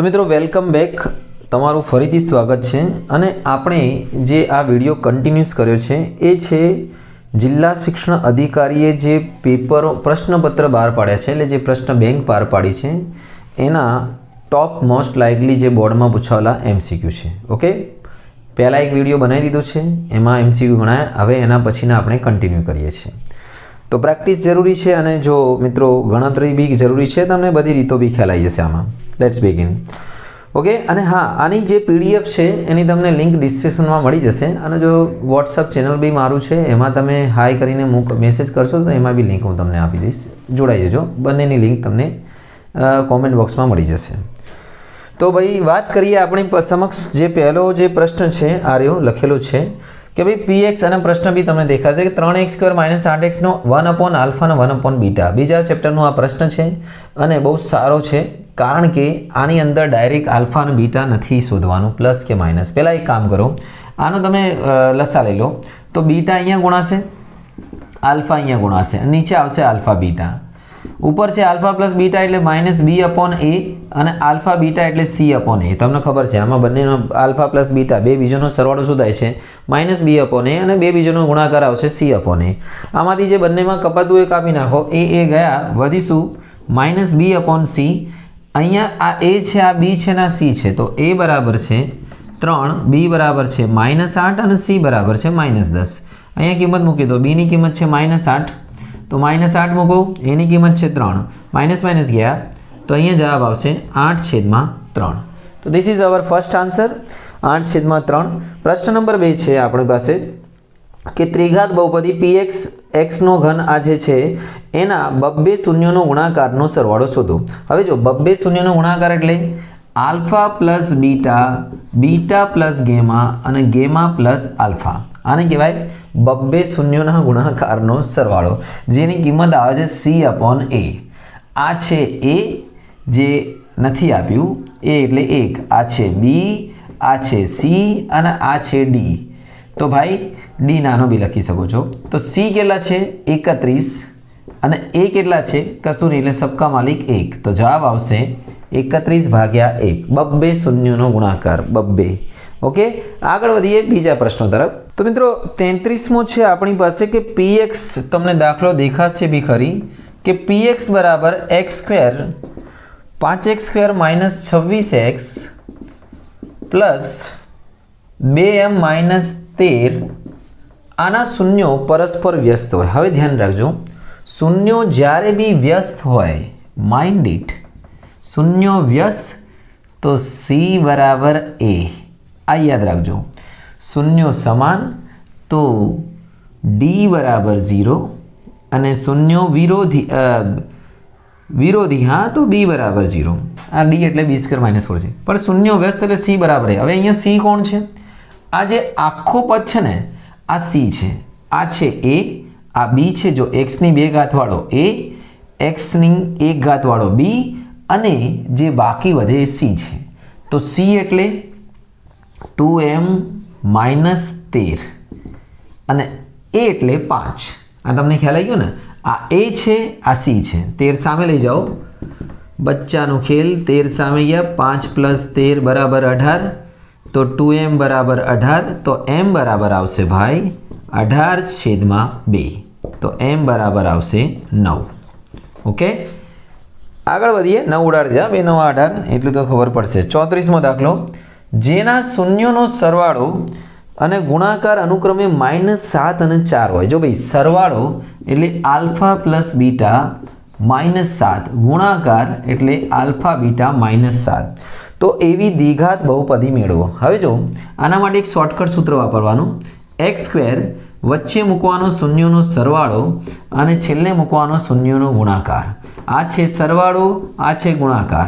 तो मित्रों welcome back तमारू फरीथी स्वागत है। अने आपणे जे आ विडियो कन्टिन्यूस कर्यो छे ए छे जिल्ला शिक्षण अधिकारीए जे पेपर प्रश्नपत्र बहार पाड्या छे एटले जे प्रश्न बैंक पार पाडी छे एना टॉप मोस्ट लाइकली जे बोर्ड में पूछावेला एमसीक्यू छे। ओके, पहला एक विडियो बनावी दीधो छे एमां एमसीक्यू गणाया, हवे एना पछीना आपणे कन्टिन्यू करीए छीए। तो प्रैक्टिस जरूरी है और जो मित्रों गणतरी भी जरूरी है, तमने बधी रीतो भी ख्याल आई जशे आमां। Let's begin. ओके, अने हाँ, आनी जे पीडीएफ है एनी तमने लिंक डिस्क्रिप्शन में मळी जशे अने जो व्हाट्सएप चेनल भी मारू है एमां तमे हाय करीने मेसेज करशो तो एमां भी लिंक हूँ तमने आपी दईश, जोड़ाई जजो। बंनेनी लिंक तमने कॉमेंट बॉक्स में मळी जशे। तो भाई बात करिए अपनी समक्ष जे पहलो जे प्रश्न है आ रह्यो लखेलो है कि भाई पी एक्स अने प्रश्न भी तमने देखाशे कि 3x² - 8x नो 1/α ने 1/β बीजा चेप्टरनो आ प्रश्न है अने बहु सारो है कारण के आनी अंदर डायरेक्ट अल्फा अने बीटा नहीं शोधवानुं, प्लस के माइनस। पहला एक काम करो, आनो तमे लसा लई लो तो बीटा अहींया गुणाशे, अल्फा अहींया गुणाशे, नीचे आवशे अल्फा बीटा, ऊपर है अल्फा प्लस बीटा एटले -b/a અને अल्फा बीटा एटले c/a। तमने खबर है आमां बंनेनो अल्फा प्लस बीटा बे बीजोनो सरवाळो शुं थाय छे -b/a અને बे बीजोनो गुणाकार आवशे c/a। आमांथी जे बंनेमां कपातुं ए कापी नाखो, ए गया, वधीशुं -b/c। अहींया आ a छे, आ b छे ने आ c छे, तो a बराबर छे 3, b बराबर छे -8 અને c बराबर छे -10। अहींया किंमत मूकी दो, b नी किंमत छे -8 तो -8 मूको, ए नी किंमत छे 3, माइनस गया तो अहींया जवाब आवशे 8/3। तो this is our first answer 8/3। प्रश्न नंबर 2 छे आपणी पासे कि त्रिघात बहुपदी px x नो घन आ जे छे एना बब्बे शून्योनो गुणाकारनो सरवाळो शोधो। हवे जो बब्बे शून्योनो गुणाकार एटले alpha plus beta, beta plus गेमा अने गेमा प्लस अल्फा। आने कहेवाय बब्बे शून्योना गुणाकारनो सरवाळो, जेनी किंमत आवे छे c/a। आ छे a जे नथी आप्युं, a एटले 1, आ छे b, आ छे c अने आ छे d। तो भाई d नानो बी लखी सको छो। तो c केटला छे 31 अने a केटला छे कशुं नहीं एटले सबका मालिक 1। तो जवाब आवशे 31/1, बब्बे शून्योनो गुणाकार बब्बे। ओके, आगळ वधीए बीजा प्रश्नो तरफ। तो मित्रों 33मो छे आपणी पासे कि px तमने दाखलो देखाशे भी खरी कि px बराबर x² 5x² - 26x plus 2m - 13 आना शून्यों परस्पर व्यस्त होय। हवे ध्यान राखजो, शून्यों ज्यारे भी व्यस्त होय, माइंड इट, शून्यों व्यस्त तो c बराबर a, आ याद रखो। शून्यों समान तो d बराबर 0 अने शून्यों विरोधी हाँ तो b बराबर 0। आ d एटले b² - 4 छे, पर शून्यों व्यस्त एटले c बराबर है। हवे अहींया c कोण छे? आ जे आखो पद छे ने आ c छे, आ छे a, आ b छे जो x ની 2 ઘાત વાળો a, x ની 1 ઘાત વાળો b અને જે બાકી વધે એ c છે। તો c એટલે 2m - 13 અને a એટલે 5। આ તમને ખ્યાલ આવી ગયો ને? આ a છે, આ c છે। 13 સામે લઈ જાઓ, બચ્ચાનો ખેલ, 13 સામે ગયા, 5 + 13 = 18, तो 2m बराबर 18, तो m बराबर आवशे भाई 18/2, तो m बराबर आवशे 9। ओके, आगळ वधीए। 9 उडाडी दिया, 2 9 18 एटલું तो खबर पड़शे। 34मो दाखलो, जेना शून्योनो सरवाळो अने गुणाकार अनुक्रमे -7 અને 4 होय। जो भाई सरवाळो एटले अल्फा प्लस बीटा -7, गुणाकार एटले अल्फा बीटा -7। तो एवी द्विघात बहुपदी मेळवो। हवे जो आना माटे एक शॉर्टकट सूत्र वापरवानुं, x² वच्चे मूकवानो शून्योनो सरवाळो अने छेल्ले मूकवानो शून्योनो गुणाकार। आ छे सरवाळो, आ छे गुणाकार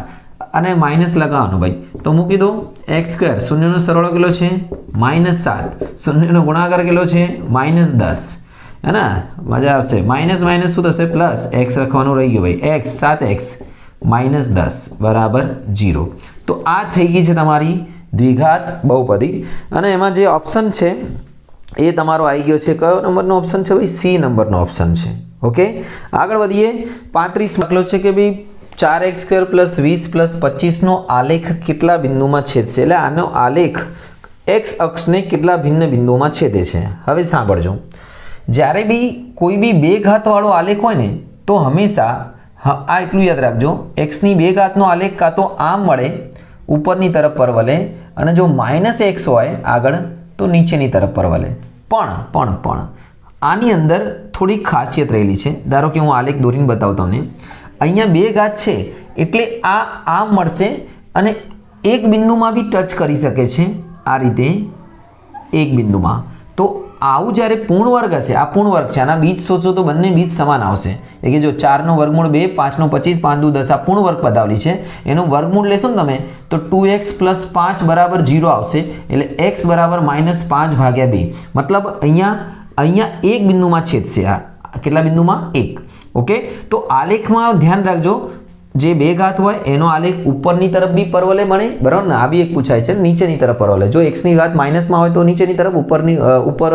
अने माइनस लगाववानुं भाई। तो मूकी दो, x² शून्योनो सरवाळो केटलो छे -7, शून्योनो गुणाकार केटलो छे -10, है ना? मजा आवशे। माइनस शुं थशे प्लस, x लखवानुं रही गयुं भाई, x 7x -10 बराबर 0। तो आ थई गई है तमारी द्विघात बहुपदी अने एमां जे ऑप्शन है ए तमारो आई गयो छे। कयो नंबरनो ऑप्शन है भाई? सी नंबरनो ऑप्शन है। ओके, आगळ वधीए। 35 दाखलो छे कि भाई 4x² + 20 + 25નો આલેખ કેટલા બિંદુમાં છેદશે? એટલે આનો આલેખ x અક્ષને કેટલા ભિન્ન બિંદુઓમાં છેદે છે? હવે સાંભળજો, જ્યારે બી કોઈ બી બે ઘાતવાળો આલેખ હોય ને તો હંમેશા આ એટલું યાદ રાખજો, એક્સની બે ઘાતનો આલેખ કાં તો આમ મળે ઉપરની તરફ પરવલે, અને જો -x હોય આગળ તો નીચેની તરફ પરવલે. પણ આની અંદર થોડી ખાસિયત રહેલી છે. ધારો કે હું આલેખ દોરીને બતાવું તમને. અહીંયા બે ઘાત છે એટલે આ આમ મળશે અને એક બિંદુમાં બી ટચ કરી શકે છે, આ રીતે એક બિંદુમાં. તો આવું જ્યારે પૂર્ણ વર્ગ હશે, આ પૂર્ણ વર્ગ છે, આના બીજ શોધશો તો બંને બીજ સમાન આવશે. એટલે કે જો 4 નો વર્ગમૂળ 2, 5 નો 25, 5 દુ 10, આ પૂર્ણ વર્ગ પદાવલી છે. એનું વર્ગમૂળ લેશો ને તમે તો 2x + 5 = 0 આવશે. એટલે x = -5/2. મતલબ અહીંયા એક બિંદુમાં છેદશે. આ કેટલા બિંદુમાં? એક. ઓકે, તો આલેખમાં ધ્યાન રાખજો, જે બે ઘાત હોય એનો આલેખ ઉપરની તરફ બી પરવલે બને, બરાબર ને? આ બી એક પૂછાય છે, નીચેની તરફ પરવલે. જો x ની ઘાત માઇનસમાં હોય તો નીચેની તરફ, ઉપર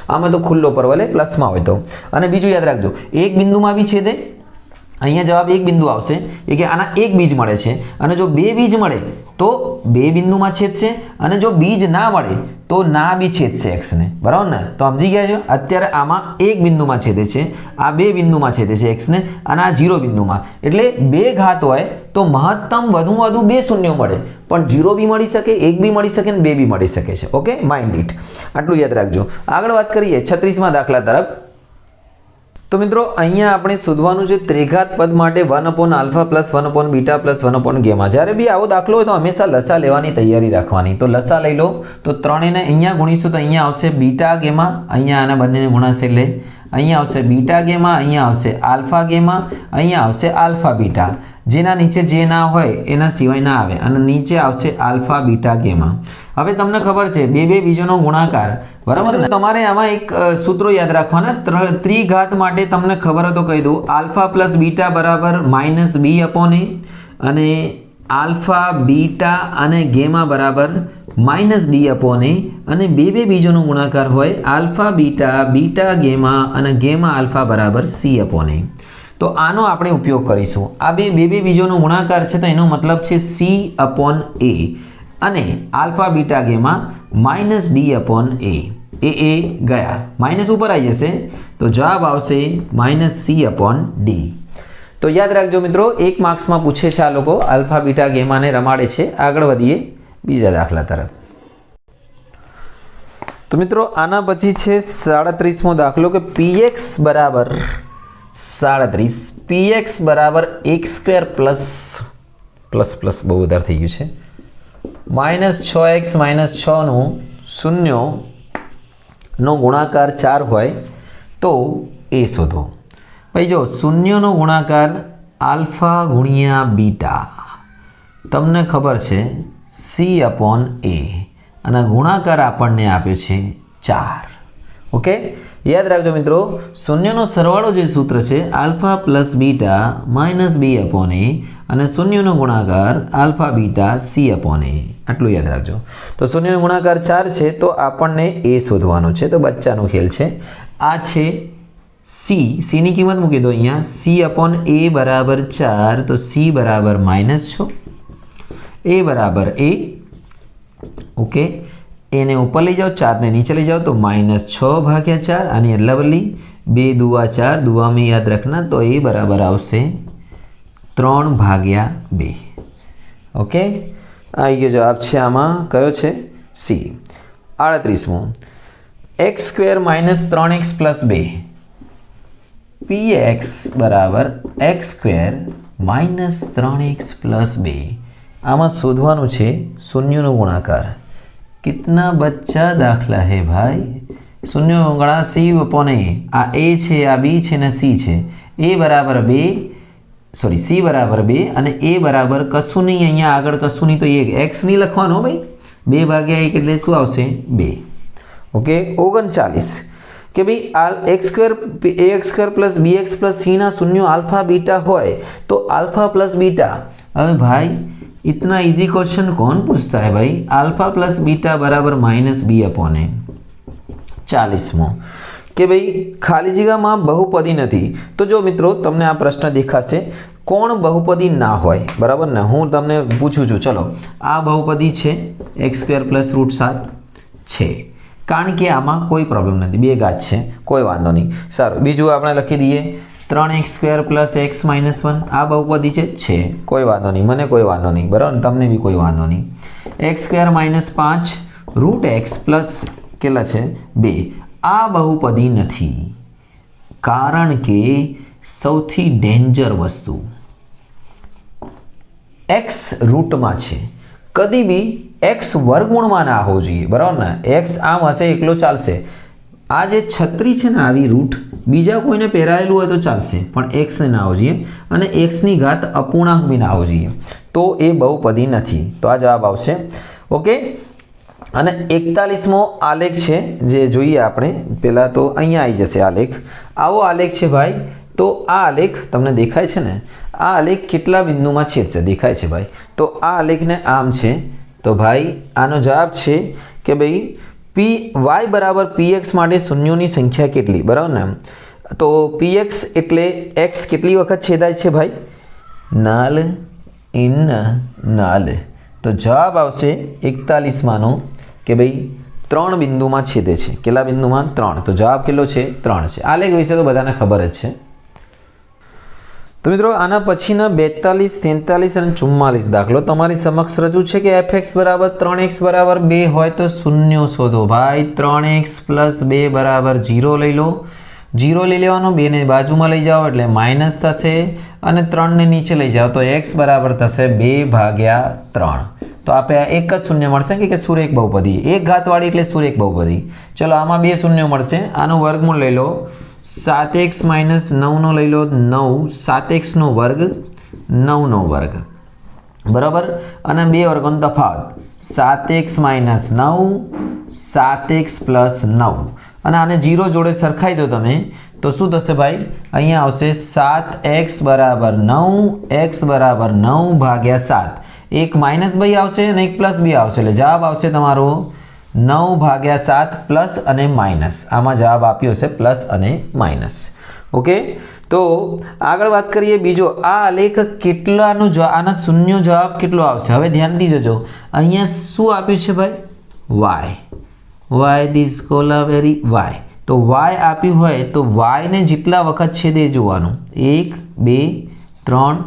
આમાં તો ખુલ્લો પરવલે, પ્લસમાં હોય તો. અને બીજું યાદ રાખજો, એક બિંદુમાં બી છેદે. અહીંયા જવાબ એક બિંદુ આવશે, એ કે આના એક બીજ મળે છે, અને જો બે બીજ મળે તો બે બિંદુમાં છેદશે, અને જો બીજ ના મળે તો ના બી છેદશે x ને, બરાબર ને? તો સમજી ગયા છો? અત્યારે આમાં એક બિંદુમાં છેદે છે, આ બે બિંદુમાં છેદે છે x ને, અને આ 0 બિંદુમાં. એટલે બે ઘાત હોય તો મહત્તમ વધુમાં વધુ બે શૂન્યો મળે, પણ 0 બી મળી શકે, એક બી મળી શકે, ને બે બી મળી શકે છે. Okay, mind it. આટલું યાદ રાખજો. આગળ વાત કરીએ 36મા દાખલા તરફ. તો મિત્રો અહીંયા આપણે શોધવાનું છે ત્રિઘાત પદ માટે 1/α + 1/β + 1/γ. જ્યારે બી આવો દાખલો હોય તો હંમેશા લસા લેવાની તૈયારી રાખવાની. તો લસા લઈ લો તો ત્રણેયને અહીંયા ગુણીશું તો અહીંયા આવશે β γ, અહીંયા આના બંનેને ગુણાશે એટલે અહીંયા આવશે β γ, અહીંયા આવશે α γ, અહીંયા આવશે α β. જેના નીચે જે ના હોય એના સિવાય ના આવે, અને નીચે આવશે α β γ. હવે તમને ખબર છે બે બીજોનો ગુણાકાર, બરાબર ને? તમારે આમાં એક સૂત્રો યાદ રાખવાના. ત્રિઘાત માટે તમને ખબર હોય તો કહી દઉં, α + β = -b/a, અને α β અને γ = -d/a, અને બે બીજોનો ગુણાકાર હોય α β β γ અને γ α = c/a. તો આનો આપણે ઉપયોગ કરીશું. આ બે બીજોનો ગુણાકાર છે તો એનો મતલબ છે c/a, અને α β γ -d/a. એ ગયા, માઇનસ ઉપર આવી જશે તો જવાબ આવશે -c/d. તો યાદ રાખજો મિત્રો, 1 માર્ક્સમાં પૂછે છે આ લોકો, α β γ ને રમાડે છે. આગળ વધીએ બીજા દાખલા તરફ. તો મિત્રો આના પછી છે 37મો દાખલો કે px = 37, px = x² પ્લસ બહુ વધારે થઈ ગયું છે, -6x - 6 નો શૂન્ય નો ગુણાકાર 4 હોય તો એ શોધો. ભાઈ જો શૂન્યનો ગુણાકાર α × β તમને ખબર છે c/a, અને ગુણાકાર આપણને આપ્યો છે 4. ઓકે, યાદ રાખજો મિત્રો, શૂન્યનો સરવાળો જે સૂત્ર છે α + β - b/a, અને શૂન્યનો ગુણાકાર α β c/a. આટલું યાદ રાખજો. તો શૂન્યનો ગુણાકાર 4 છે તો આપણને એ શોધવાનું છે. તો બચ્ચાનો ખેલ છે. આ છે c ની કિંમત મૂકી દો અહીંયા, c/a = 4, તો c = -6, a = a. ઓકે, એને ઉપર લઈ જાઓ, 4 ને નીચે લઈ જાઓ તો -6/4, આની અદલા બદલી 2 × 2 = 4, દુઆમાં યાદ રાખના, તો એ બરાબર આવશે 3/2. ઓકે, આવી ગયો જવાબ છે આમાં. કયો છે? C. 38મો, x² - 3x + 2, px = x² - 3x + 2. આમાં શોધવાનું છે શૂન્યનો ગુણાકાર. कितना बच्चा दाखला है भाई? शून्य गणा c/a. आ a છે, આ b છે ને c છે. a = 2, સોરી c = 2, અને a બરાબર કશું નહીં, અહીંયા આગળ કશું નહીં, તો x નહીં લખવાનો ભાઈ. 2/1 એટલે શું આવશે? 2. ઓકે, 39 કે ભાઈ x² + bx + c ના શૂન્યો α β હોય તો α + β. હવે ભાઈ इतना इजी क्वेश्चन कौन पूछता है भाई? α + β = -b/a. 40મો કે ભાઈ ખાલી જગ્યામાં બહુપદી નથી. તો જો મિત્રો તમને આ પ્રશ્ન દેખાશે, કોણ બહુપદી ના હોય, બરાબર ને? હું તમને પૂછું છું, ચલો આ બહુપદી છે x² + √7 છે, કારણ કે આમાં કોઈ પ્રોબ્લેમ નથી, બે ઘાત છે, કોઈ વાંધો નહીં. સારું, બીજું આપણે લખી દઈએ 3x² + x - 1. આ બહુપદી છે, કોઈ વાંધો નહીં, મને કોઈ વાંધો નહીં, બરાબર, તમને બી કોઈ વાંધો નહીં. x² - 5 √x પ્લસ કેટલા છે 2. આ બહુપદી નથી, કારણ કે સૌથી ડેન્જર વસ્તુ x રૂટમાં છે, કદી બી x વર્ગમૂળમાં ના હોવું જોઈએ, બરાબર ને? x આમ હશે એકલો ચાલશે. આ જે છત્રી છે ને, આવી રૂટ બીજા કોઈને પહેરાયેલું હોય તો ચાલશે, પણ x ને ના હોવું જોઈએ, અને x ની ઘાત અપૂર્ણાંક બી ના હોવું જોઈએ, તો એ બહુપદી નથી. તો આ જવાબ આવશે. ઓકે. અને 41મો આલેખ છે જે જોઈએ આપણે. પહેલાં તો અહીંયા આવી જશે આલેખ. આવો આલેખ છે ભાઈ. તો આ આલેખ તમને દેખાય છે ને? આ આલેખ કેટલા બિંદુમાં છેદશે દેખાય છે ભાઈ? તો આ આલેખને આમ છે. તો ભાઈ આનો જવાબ છે કે ભાઈ y બરાબર px માટે શૂન્યોની સંખ્યા કેટલી, બરાબર ને? તો px એટલે x કેટલી વખત છેદાય છે ભાઈ? Null in null. તો જવાબ આવશે 41માનો કે ભાઈ 3 બિંદુમાં છેદે છે. કેટલા બિંદુમાં? 3. તો જવાબ કેટલો છે? 3 છે. આલેખ વિશે તો બધાને ખબર જ છે. તો મિત્રો આના પછીના 42, 43 અને 44 દાખલો તમારી સમક્ષ રજૂ છે કે fx બરાબર 3x બરાબર 2 હોય તો શૂન્ય શોધો. ભાઈ 3x + 2 બરાબર 0 લઈ લો. 0 લઈ લેવાનો, 2 ને બાજુમાં લઈ જાઓ એટલે માઇનસ થશે, અને 3 ને નીચે લઈ જાઓ તો x બરાબર થશે 2/3. તો આપણે એક જ શૂન્ય મળશે કે સુરેખ બહુપદી, એક ઘાતવાળી એટલે સુરેખ બહુપદી. ચલો આમાં 2 શૂન્ય મળશે. આનું વર્ગમૂળ લઈ લો, 7x - 9 નો લઈ લો 9, 7x નો વર્ગ 9 નો વર્ગ, બરાબર, અને 2 વર્ગોનો તફાવત 7x - 9 7x + 9, અને આને 0 જોડે સરખાઈ દો તમે તો શું થશે ભાઈ? અહીંયા આવશે 7x બરાબર 9, x બરાબર 9/7. એક -2 આવશે અને એક +2 આવશે, એટલે જવાબ આવશે તમારો 9/7 પ્લસ અને માઇનસ. આમાં જવાબ આપ્યો છે પ્લસ અને માઇનસ. ઓકે. તો આગળ વાત કરીએ બીજો. આ આલેખ કેટલાનું આના શૂન્ય જવાબ કેટલો આવશે? હવે ધ્યાનથી જોજો. અહીંયા શું આપ્યું છે ભાઈ? y this Cola very y. તો y આપ્યું હોય તો y ને જેટલા વખત છે તે જોવાનું. 1 2 3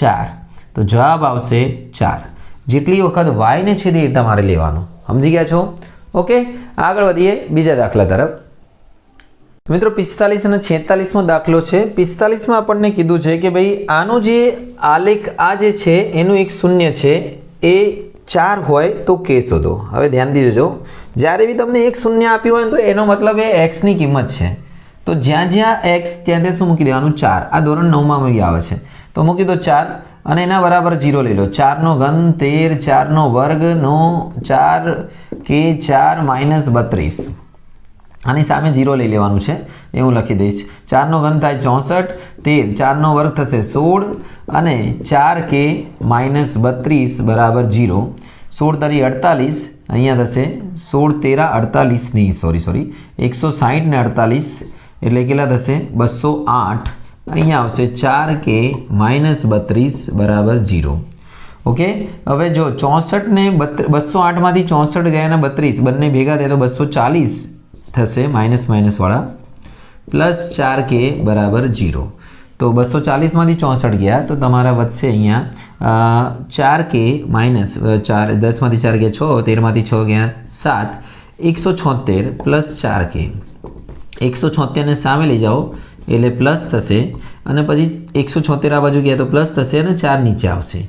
4. તો જવાબ આવશે 4. જેટલી વખત y ને છે તે તમારે લેવાનું. સમજી ગયા છો? ઓકે. આગળ વધીએ બીજા દાખલા તરફ. મિત્રો 45 અને 46મો દાખલો છે. 45માં આપણને કીધું છે કે ભાઈ આનો જે આલેખ આ જે છે એનું એક શૂન્ય છે, એ 4 હોય તો કે શોધો. હવે ધ્યાનથી જોજો. જ્યારે બી તમને એક શૂન્ય આપ્યું હોય તો એનો મતલબ એ x ની કિંમત છે. તો જ્યાં જ્યાં x ત્યાં શું મૂકી દેવાનું? 4. આ ધોરણ 9માં આવે છે તો મૂકી દો 4, અને એના બરાબર 0 લઈ લો. 4 નો ઘન 13, 4 નો વર્ગ 9, 4 કે 4 - 32. આની સામે 0 લઈ લેવાનું છે, એ હું લખી દઈશ. 4 નો ઘન થાય 64, 13, 4 નો વર્ગ થશે 16, અને 4 કે -32 બરાબર 0. 16 તરી 48, અહીંયા થશે 16 તેરા 48 નહીં, સોરી 160 ને 48 એટલે કેટલા થશે? 208. અહીંયા આવશે 4 કે -32 બરાબર 0. ઓકે. હવે જો 64 ને 208 માંથી 64 ગયા ને 32 બંને ભેગા થાય તો 240 થશે, માઇનસ વાળા, પ્લસ 4 કે બરાબર 0. તો 240 માંથી 64 ગયા તો તમારા વધશે અહીંયા 4 કે -4, 10 માંથી 4 ગયા 6, 13 માંથી 6 ગયા 7, 176 પ્લસ 4 કે. 176 ને સામે લઈ જાઓ એટલે પ્લસ થશે, અને પછી 176 આ બાજુ ગયા તો પ્લસ થશે, અને 4 નીચે આવશે.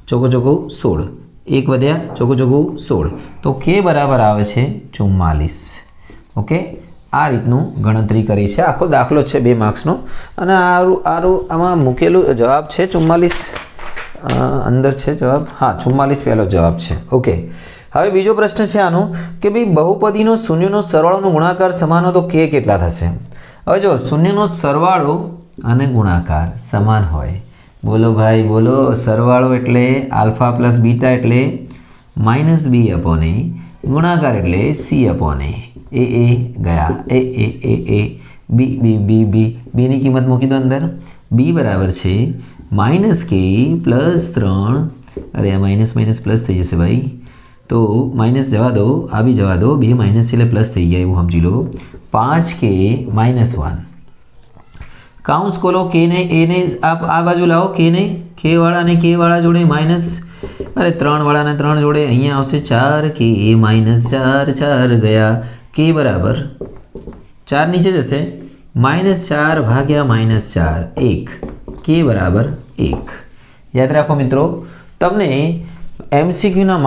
ચોકો 16, 1 વધ્યા, ચોકો 16. તો કે બરાબર આવે છે 44. ઓકે. આ રીતનું ગણતરી કરી છે. આખો દાખલો છે 2 માર્ક્સનો, અને આમાં મૂકેલું જવાબ છે 44. અંદર છે જવાબ. હા, 44 પહેલો જવાબ છે. ઓકે. હવે બીજો પ્રશ્ન છે આનો કે ભાઈ બહુપદીનો શૂન્યનો સરવાળોનો ગુણાકાર સમાન હોય તો કે કેટલા થશે? હવે જો શૂન્યનો સરવાળો અને ગુણાકાર સમાન હોય, બોલો ભાઈ બોલો. સરવાળો એટલે આલ્ફા પ્લસ બીટા એટલે -b/a, ગુણાકાર એટલે c/a. એ ગયા, એ b ની કિંમત મૂકી દો અંદર. b બરાબર છે -k + 3 अरे आ माइनस माइनस प्लस थी जैसे भाई तो माइनस जवा दो आ भी जवा दो बे माइनस એટલે પ્લસ થઈ ગયા એવું સમજી લો 5k - 1 કાઉન્સ ખોલો k ને a ને આ બાજુ લાવો k ને k વાળા ને k વાળા જોડે માઈનસ અરે 3 વાળા ને 3 જોડે અહીંયા આવશે 4k - 4 4 ગયા k બરાબર 4 નીચે જશે -4 ભાગ્યા -4 1 k બરાબર 1 યાદ રાખો મિત્રો તમને MCQ ના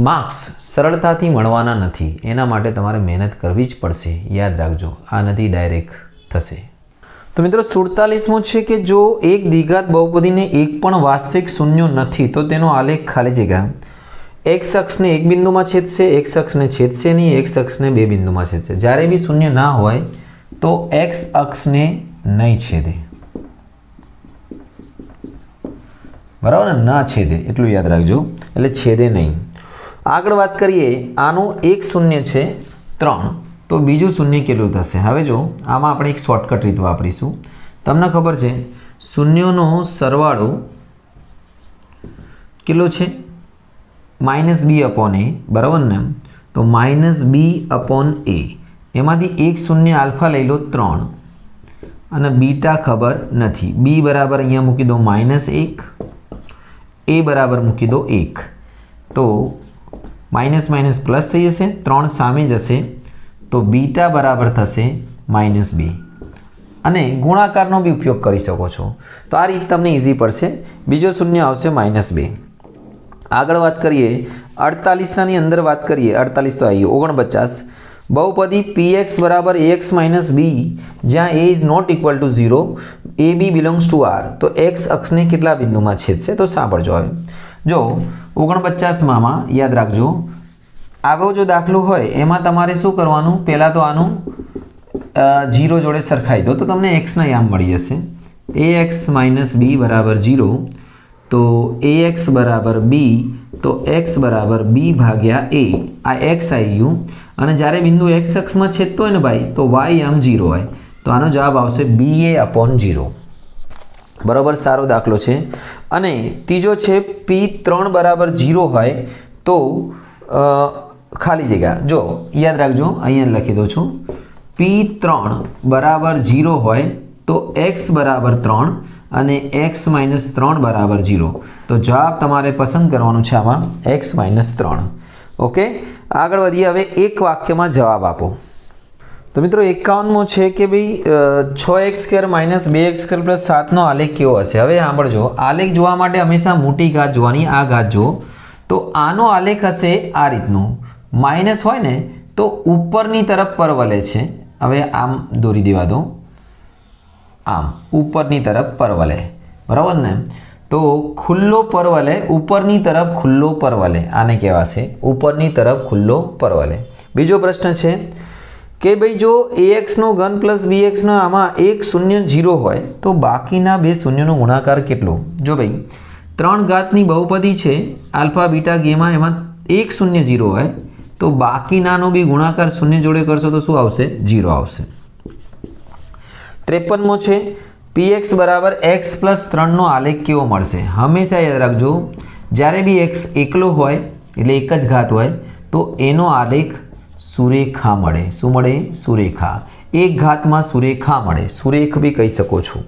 માર્ક્સ સરળતાથી મળવાના નથી એના માટે તમારે મહેનત કરવી જ પડશે યાદ રાખજો આ નથી ડાયરેક્ટ થશે તો મિત્રો 47મો છે કે જો એક દ્વિઘાત બહુપદીને એક પણ વાસ્તવિક શૂન્ય નથી તો તેનો આલેખ ખાલી જગ્યા x અક્ષને એક બિંદુમાં છેદશે x અક્ષને છેદશે નહીં x અક્ષને બે બિંદુમાં છેદશે જ્યારે બી શૂન્ય ના હોય તો x અક્ષને નહીં છેદે બરાબર ને ના છેદે એટલું યાદ રાખજો એટલે છેદે નહીં આગળ વાત કરીએ આનું એક શૂન્ય છે 3 તો બીજું શૂન્ય કેટલું થશે હવે જો આમાં આપણે એક શોર્ટકટ રીત વાપરીશું તમને ખબર છે શૂન્યનો સરવાળો કેટલો છે -b/a બરાબર ને તો -b/a એમાંથી એક શૂન્ય આલ્ફા લઈ લો 3 અને બીટા ખબર નથી b બરાબર અહીંયા મૂકી દો -1 a બરાબર મૂકી દો 1 તો માઇનસ માઇનસ પ્લસ થઈ જશે 3 સામે જશે તો બીટા બરાબર થશે -2 અને ગુણાકારનો બી ઉપયોગ કરી શકો છો તો આ રીત તમને ઇઝી પડશે બીજો શૂન્ય આવશે -2 આગળ વાત કરીએ 48 ની અંદર વાત કરીએ 48 તો આવી 49 બહુપદી px બરાબર ax - b જ્યાં a is not equal to 0 ab belongs to r તો x અક્ષને કેટલા બિંદુમાં છેદશે તો સાંભળજો હવે જો 49માં યાદ રાખજો આવો જો દાખલો હોય એમાં તમારે શું કરવાનું પહેલા તો આનું 0 જોડે સરખાઈ દો તો તમને x ના યામ મળી જશે ax - b બરાબર 0 તો ax બરાબર b તો x બરાબર b ભાગ્યા a આ x આવી ગયું અને જ્યારે બિંદુ x અક્ષમાં છેદતો હોય ને ભાઈ તો y આમ 0 હોય તો આનો જવાબ આવશે ba/0 બરાબર સારો દાખલો છે અને ત્રીજો છે p3 બરાબર 0 હોય તો ખાલી જગ્યા જો યાદ રાખજો અહીંયા લખી દઉં છું p3 બરાબર 0 હોય તો x બરાબર 3 અને x - 3 બરાબર 0 તો જવાબ તમારે પસંદ કરવાનું છે આમાં x - 3 ઓકે આગળ વધીએ હવે એક વાક્યમાં જવાબ આપો તો મિત્રો 51મો છે કે ભાઈ 6x² - 2x² + 7 નો આલેખ કેવો હશે હવે સાંભળજો આલેખ જોવા માટે હંમેશા મોટી ઘાત જોવાની આ ઘાત જો તો આનો આલેખ હશે આ રીતનો માઇનસ હોય ને તો ઉપરની તરફ પરવલે છે હવે આમ દોરી દેવા દો આમ ઉપરની તરફ પરવલે બરાબર ને તો ખુલ્લો પરવલે ઉપરની તરફ ખુલ્લો પરવલે આને કહેવાશે ઉપરની તરફ ખુલ્લો પરવલે બીજો પ્રશ્ન છે કે ભાઈ જો ax નો ઘન + bx નો આમાં એક શૂન્ય 0 હોય તો બાકીના બે શૂન્યનો ગુણાકાર કેટલો જો ભાઈ 3 ઘાતની બહુપદી છે આલ્ફા બીટા ગેમા એમાં એક શૂન્ય 0 હોય તો બાકીનાનો બી ગુણાકાર શૂન્ય જોડે કરશો તો શું આવશે 0 આવશે 53મો છે px બરાબર x + 3 નો આલેખ કેવો મળશે હંમેશા યાદ રાખજો જ્યારે બી x એકલો હોય એટલે એક જ ઘાત હોય તો એનો આલેખ સુરેખા મળે શું મળે સુરેખા એક ઘાતમાં સુરેખા મળે સુરેખ બી કહી શકો છો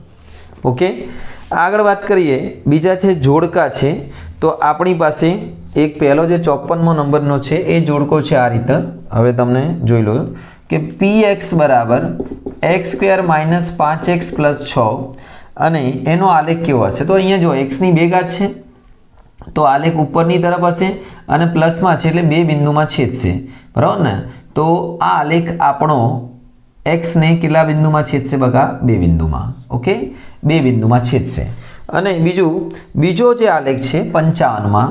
ઓકે આગળ વાત કરીએ બીજા છે જોડકા છે તો આપણી પાસે એક પહેલો જે 54મો નંબરનો છે એ જોડકો છે આ રીતે હવે તમને જોઈ લો કે px બરાબર x² - 5x + 6 અને એનો આલેખ કેવો હશે તો અહીંયા જો x ની બે ઘાત છે તો આલેખ ઉપરની તરફ હશે અને પ્લસમાં છે એટલે બે બિંદુમાં છેદશે બરાબર ને તો આ આલેખ આપણો x ને કેટલા બિંદુમાં છેદશે બગા બે બિંદુમાં ઓકે બે બિંદુમાં છેદશે અને બીજો જે આલેખ છે 55માં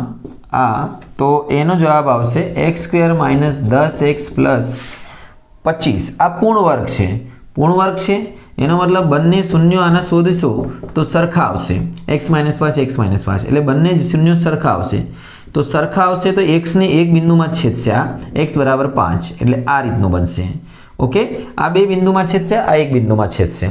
આ તો એનો જવાબ આવશે x² - 10x + 25 આ પૂર્ણ વર્ગ છે એનો મતલબ બંને શૂન્યો આના શોધશો તો સરખા આવશે x - 5 x - 5 એટલે બંને શૂન્યો સરખા આવશે તો સરખા આવશે તો x ને એક બિંદુમાં છેદશે આ x બરાબર 5 એટલે આ રીતનું બનશે ઓકે, આ બે બિંદુમાં છેદશે, આ એક બિંદુમાં છેદશે.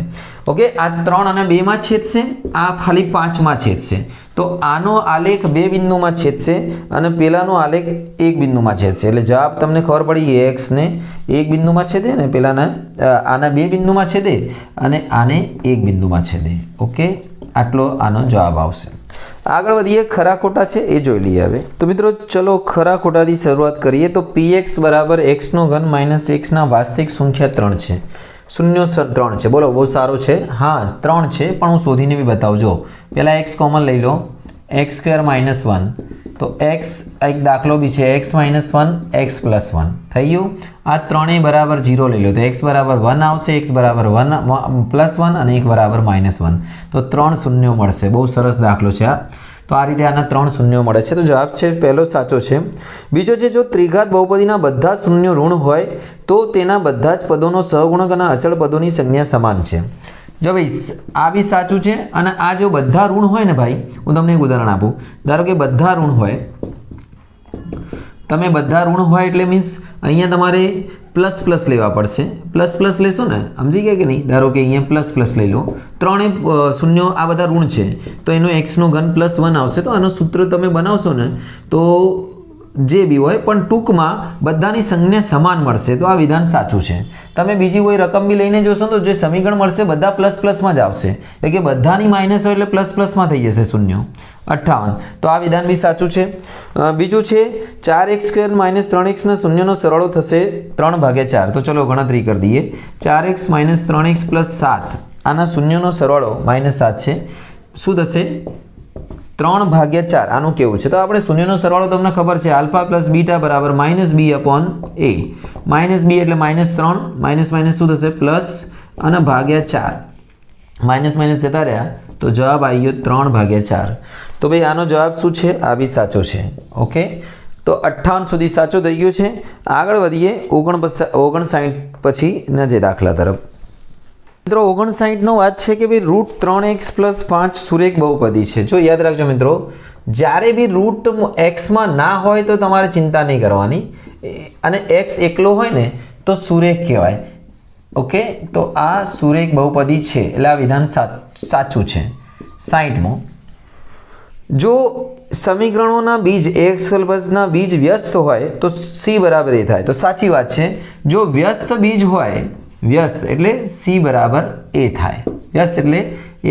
ઓકે, આ 3 અને 2 માં છેદશે, આ ખાલી 5 માં છેદશે. તો આનો આલેખ બે બિંદુમાં છેદશે અને પેલાનો આલેખ એક બિંદુમાં છેદશે. એટલે જવાબ તમને ખબર પડી, x ને એક બિંદુમાં છેદે ને પેલાના આના બે બિંદુમાં છેદે અને આને એક બિંદુમાં છેદે. ઓકે, આટલો આનો જવાબ આવશે. આગળ વધીએ, ખરા ખોટા છે એ જોઈ લઈએ હવે. તો મિત્રો ચલો ખરા ખોટાથી શરૂઆત કરીએ. તો px બરાબર x નો ઘન માઇનસ x ના વાસ્તવિક સંખ્યા 3 છે. શૂન્યો 3 છે. બોલો, બહુ સારું છે. હા 3 છે, પણ હું શોધીને બી બતાવજો. પહેલાં x કોમન લઈ લો, x સ્ક્વેર માઇનસ 1. તો x એક દાખલો બી છે, x માઇનસ 1 x પ્લસ 1 થઈ ગયું. આ ત્રણેય બરાબર 0 લઈ લો તો x બરાબર 1 આવશે, x બરાબર 1 પ્લસ 1 અને 1 બરાબર માઇનસ 1. તો 3 શૂન્યો મળશે. બહુ સરસ દાખલો છે આ. તો આ રીતે આના 3 શૂન્યો મળે છે. તો જવાબ છે પહેલો સાચો છે. બીજો છે, જો ત્રિઘાત બહુપદીના બધા શૂન્યો ઋણ હોય તો તેના બધા જ પદોનો સહગુણક અને અચળ પદોની સંજ્ઞા સમાન છે. જો ભાઈ આ બી સાચું છે અને આ જો બધા ઋણ હોય ને ભાઈ, હું તમને એક ઉદાહરણ આપું. ધારો કે બધા ઋણ હોય, તમે બધા ઋણ હોય એટલે મીન્સ અહીંયા તમારે પ્લસ પ્લસ લેવા પડશે. પ્લસ પ્લસ લેશો ને, સમજી ગયા કે નહીં? ધારો કે અહીંયા પ્લસ પ્લસ લઈ લો, ત્રણે શૂન્યો આ બધા ઋણ છે તો એનો x નો ઘન પ્લસ 1 આવશે. તો આનું સૂત્ર તમે બનાવશો ને તો જે બી હોય પણ ટૂંકમાં બધાની સંજ્ઞા સમાન મળશે. તો આ વિધાન સાચું છે. તમે બીજી કોઈ રકમ બી લઈને જોશો તો જે સમીકરણ મળશે બધા પ્લસ પ્લસમાં જ આવશે. એટલે કે બધાની માઇનસ હોય એટલે પ્લસ પ્લસમાં થઈ જશે શૂન્યો. 58. તો આ વિધાન બી સાચું છે. બીજું છે 4x સ્ક્વેર માઇનસ 3x ના શૂન્યનો સરવાળો થશે 3/4. તો ચલો ગણતરી કરી દઈએ. 4x માઇનસ 3x પ્લસ 7 આના શૂન્યનો સરવાળો માઇનસ 7 છે. શું થશે? 3/4. આનું કેવું છે? તો આપણે શૂન્યનો સરવાળો તમને ખબર છે, આલ્ફા પ્લસ બીટા બરાબર minus b upon a. Minus b એટલે માઇનસ 3, માઇનસ માઇનસ શું થશે? પ્લસ અને ભાગ્યા 4. માઇનસ માઇનસ જતા રહ્યા તો જવાબ આવી ગયો 3/4. તો ભાઈ આનો જવાબ શું છે? આ બી સાચો છે. ઓકે, તો 58 સુધી સાચો થઈ ગયો છે. આગળ વધીએ 59 પછીના જે દાખલા તરફ. મિત્રો 59નો વાત છે કે ભાઈ રૂટ 3x પ્લસ 5 સુરેખ બહુપદી છે. જો યાદ રાખજો મિત્રો, જ્યારે બી રૂટ એક્સમાં ના હોય તો તમારે ચિંતા નહીં કરવાની અને એક્સ એકલો હોય ને તો સુરેખ કહેવાય. ઓકે, તો આ સુરેખ બહુપદી છે એટલે આ વિધાન સાચું છે. 60મો, જો સમીકરણોના બીજ x ના બીજ વ્યસ્ત હોય તો c બરાબર a થાય. તો સાચી વાત છે. જો વ્યસ્ત બીજ હોય, વ્યસ્ત એટલે c બરાબર a થાય. વ્યસ્ત એટલે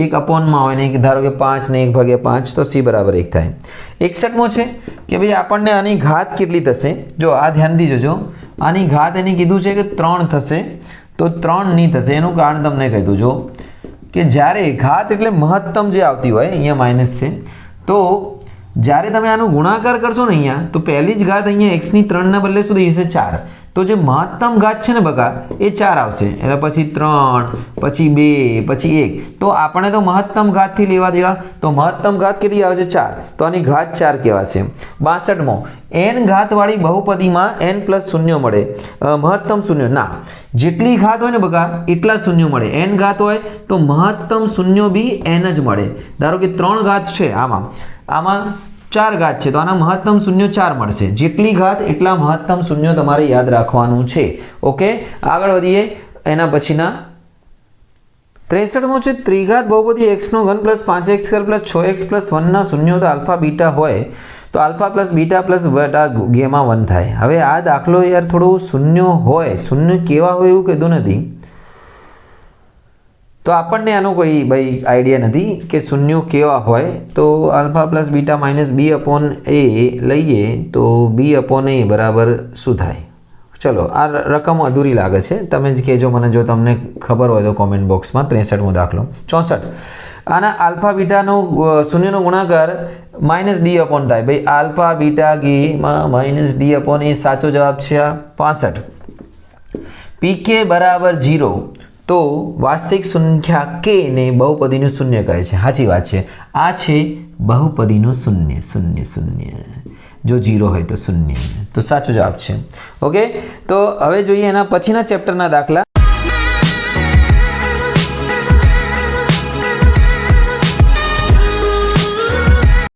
1 અપોનમાં હોય ને ધારો કે 5 ને 1/5 તો c બરાબર 1 થાય. 61મો છે કે ભાઈ આપણને આની ઘાત કેટલી થશે? જો આ ધ્યાનથી જોજો, આની ઘાત એને કીધું છે કે 3 થશે તો 3 નહીં થશે. એનું કારણ તમને કહી દઉં, જો કે જ્યારે ઘાત એટલે મહત્તમ જે આવતી હોય, અહીંયા માઇનસ છે, તો જ્યારે તમે આનો ગુણાકાર કરશો ને અહીંયા તો પહેલી જ ઘાત અહીંયા x ની 3 ના બદલે શું થઈ જશે? 4. તો જે મહત્તમ ઘાત છે ને બકા એ 4 આવશે. એટલે પછી 3, પછી 2, પછી 1. તો આપણે તો મહત્તમ ઘાતથી લેવા દેવા. તો મહત્તમ ઘાત કેટલી આવે છે? 4. તો આની ઘાત 4 કહેવાશે. 62મો, n ઘાતવાળી બહુપદીમાં n પ્લસ શૂન્ય મળે, મહત્તમ શૂન્ય ના. જેટલી ઘાત હોય ને બકા એટલા શૂન્ય મળે. n ઘાત હોય તો મહત્તમ શૂન્ય બી n જ મળે. ધારો કે 3 ઘાત છે, આમાં 4 ઘાત છે તો આના મહત્તમ શૂન્ય 4 મળશે. જેટલી ઘાત એટલા મહત્તમ શૂન્ય તમારે યાદ રાખવાનું છે. ઓકે, આગળ વધીએ એના પછીના 63મો છે, ત્રિઘાત બહુપદી x નો ઘન plus 5x square plus 6x plus 1 ના શૂન્ય તો આલ્ફા બીટા હોય તો આલ્ફા પ્લસ બીટા પ્લસ બટા ગેમા 1 થાય. હવે આ દાખલો યાર થોડું શૂન્ય હોય, શૂન્ય કેવા હોય એવું કીધું નથી, તો આપણને આનો કોઈ ભાઈ આઈડિયા નથી કે શૂન્યો કેવા હોય. તો alpha plus beta minus b upon a લઈએ તો b અપોન a બરાબર શું થાય? ચલો આ રકમ અધૂરી લાગે છે, તમે જ કહેજો મને જો તમને ખબર હોય તો કોમેન્ટ બોક્સમાં. 63મો દાખલો. 64, આના આલ્ફા બીટાનો શૂન્યનો ગુણાકાર માઇનસ d અપોન થાય. ભાઈ alpha beta gamma minus d upon a સાચો જવાબ છે. આ 65, pk બરાબર 0 તો વાસ્તવિક સંખ્યા k ને બહુપદીનું શૂન્ય કહે છે. સાચી વાત છે. આ છે બહુપદીનું શૂન્ય. શૂન્ય શૂન્ય જો 0 હોય તો શૂન્ય, તો સાચો જવાબ છે. ઓકે, તો હવે જોઈએ એના પછીના ચેપ્ટરના દાખલા.